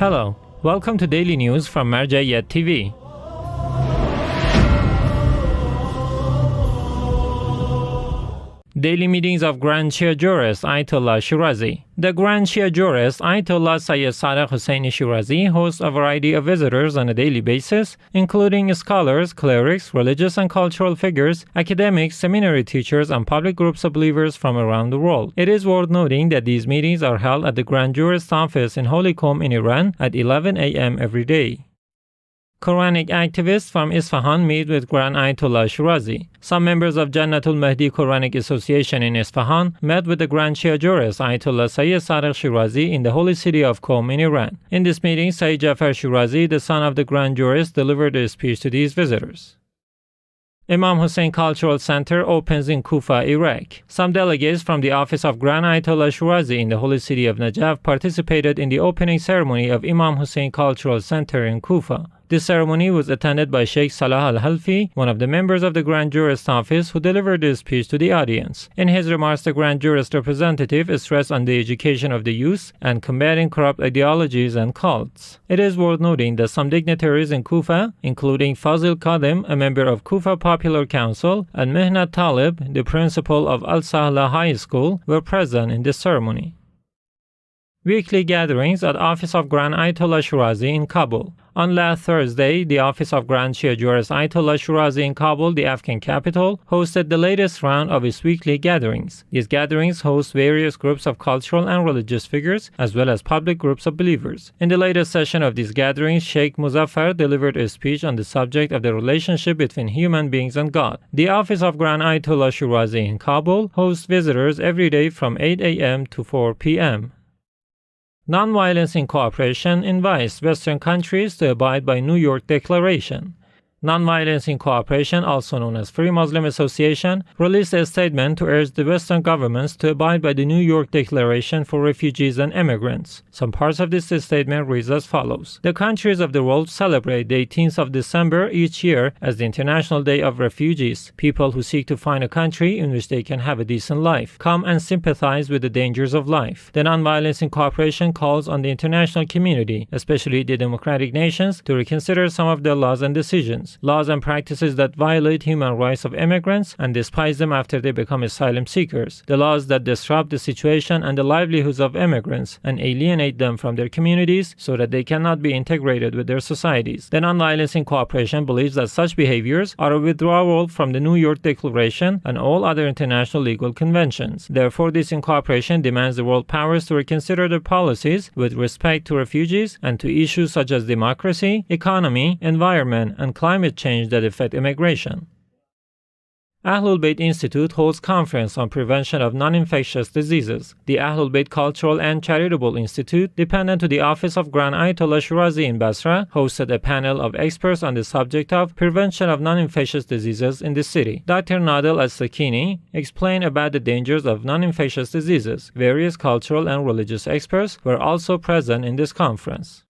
Hello, welcome to Daily News from Marja'iyat TV. Daily meetings of Grand Shia Jurist Ayatollah Shirazi. The Grand Shia Jurist Ayatollah Hussain Shirazi hosts a variety of visitors on a daily basis, including scholars, clerics, religious and cultural figures, academics, seminary teachers, and public groups of believers from around the world. It is worth noting that these meetings are held at the Grand Jurist office in Holy Qom in Iran at 11 a.m. every day. Quranic activists from Isfahan meet with Grand Ayatollah Shirazi. Some members of Jannatul Mahdi Quranic Association in Isfahan met with the Grand Shia Jurist Ayatollah Shirazi in the holy city of Qom in Iran. In this meeting, Sayyid Jafar Shirazi, the son of the Grand Jurist, delivered a speech to these visitors. Imam Hussain Cultural Center opens in Kufa, Iraq. Some delegates from the office of Grand Ayatollah Shirazi in the holy city of Najaf participated in the opening ceremony of Imam Hussain Cultural Center in Kufa. This ceremony was attended by Sheikh Salah al-Halfi, one of the members of the Grand Jurist office, who delivered his speech to the audience. In his remarks, the Grand Jurist representative stressed on the education of the youth and combating corrupt ideologies and cults. It is worth noting that some dignitaries in Kufa, including Fazil Kadem, a member of Kufa Popular Council, and Mehnat Talib, the principal of Al-Sahla High School, were present in this ceremony. Weekly gatherings at Office of Grand Ayatollah Shirazi in Kabul. On last Thursday, the Office of Grand Shia Jurist Ayatollah Shirazi in Kabul, the Afghan capital, hosted the latest round of its weekly gatherings. These gatherings host various groups of cultural and religious figures, as well as public groups of believers. In the latest session of these gatherings, Sheikh Muzaffar delivered a speech on the subject of the relationship between human beings and God. The Office of Grand Ayatollah Shirazi in Kabul hosts visitors every day from 8 a.m. to 4 p.m. Nonviolence in Cooperation invites Western countries to abide by New York Declaration. Nonviolence in Cooperation, also known as Free Muslim Association, released a statement to urge the Western governments to abide by the New York Declaration for Refugees and Immigrants. Some parts of this statement reads as follows. The countries of the world celebrate the 18th of December each year as the International Day of Refugees. People who seek to find a country in which they can have a decent life come and sympathize with the dangers of life. The Nonviolence in Cooperation calls on the international community, especially the democratic nations, to reconsider some of their laws and decisions. Laws and practices that violate human rights of immigrants and despise them after they become asylum seekers. The laws that disrupt the situation and the livelihoods of immigrants and alienate them from their communities so that they cannot be integrated with their societies. The Nonviolence in Cooperation believes that such behaviors are a withdrawal from the New York Declaration and all other international legal conventions. Therefore, this incorporation demands the world powers to reconsider their policies with respect to refugees and to issues such as democracy, economy, environment, and climate change that affect immigration. AhlulBayt Institute holds conference on prevention of non-infectious diseases. The AhlulBayt Cultural and Charitable Institute, dependent to the office of Grand Ayatollah Shirazi in Basra, hosted a panel of experts on the subject of prevention of non-infectious diseases in the city. Dr. Nadel Al-Sakini explained about the dangers of non-infectious diseases. Various cultural and religious experts were also present in this conference.